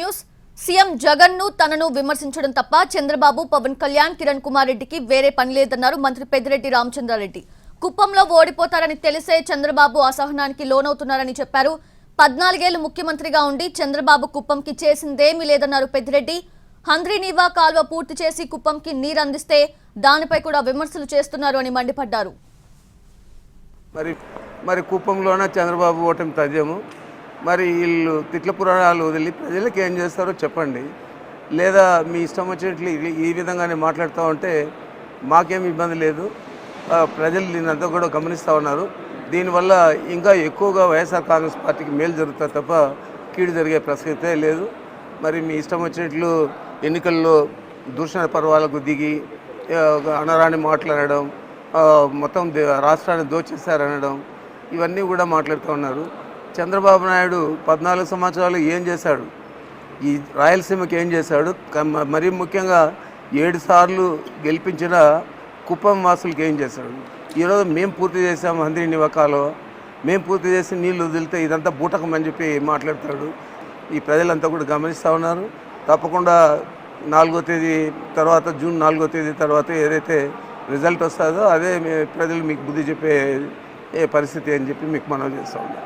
News. CM Jagan ను తనను విమర్శించడం తప్ప చంద్రబాబు, పవన్ కళ్యాణ్, కిరణ్ కుమార్ రెడ్డికి వేరే పని లేదన్నారు మంత్రి పెద్దిరెడ్డి రామచంద్రారెడ్డి. కుప్పంలో ఓడిపోతారని తెలిసే చంద్రబాబు అసహనానికి లోనవుతున్నారని చెప్పారు. 14 ఏళ్లు ముఖ్యమంత్రిగా ఉండి చంద్రబాబు కుప్పంకి చేసిందేమీ లేదన్నారు పెద్దిరెడ్డి. హంద్రీనీవా కాల్వ పూర్తి చేసి కుప్పంకి నీరు అందిస్తే దానిపై కూడా విమర్శలు చేస్తున్నారు అని మండిపడ్డారు. మరి కుప్పంలోనే చంద్రబాబు ఓటమి తథ్యము. మరి వీళ్ళు తిట్ల పురాణాలు వదిలి ప్రజలకు ఏం చేస్తారో చెప్పండి. లేదా మీ ఇష్టం వచ్చినట్లు ఈ విధంగానే మాట్లాడుతూ ఉంటే మాకేం ఇబ్బంది లేదు. ప్రజలు దీనంతా కూడా గమనిస్తూ ఉన్నారు. దీనివల్ల ఇంకా ఎక్కువగా వైఎస్ఆర్ కాంగ్రెస్ పార్టీకి మేలు జరుగుతుంది తప్ప కీడు జరిగే ప్రసక్తే లేదు. మరి మీ ఇష్టం వచ్చినట్లు ఎన్నికల్లో దూషణ పర్వాలకు దిగి అనరాని మాట్లాడడం, మొత్తం రాష్ట్రాన్ని దోచేశారనడం, ఇవన్నీ కూడా మాట్లాడుతూ ఉన్నారు. చంద్రబాబు నాయుడు 14 సంవత్సరాలు ఏం చేశాడు, ఈ రాయలసీమకి ఏం చేశాడు, మరీ ముఖ్యంగా 7 సార్లు గెలిపించిన కుప్పం వాసులకి ఏం చేశాడు. ఈరోజు మేము పూర్తి చేసాము హంద్రీనీవా కాలువ, మేము పూర్తి చేసి నీళ్లు వదిలితే ఇదంతా బూటకం అని చెప్పి మాట్లాడతాడు. ఈ ప్రజలంతా కూడా గమనిస్తూ ఉన్నారు. తప్పకుండా 4వ తేదీ తర్వాత, జూన్ 4వ తేదీ తర్వాత ఏదైతే రిజల్ట్ వస్తుందో అదే ప్రజలు మీకు బుద్ధి చెప్పే పరిస్థితి అని చెప్పి మీకు మనవి చేస్తూ ఉన్నాం.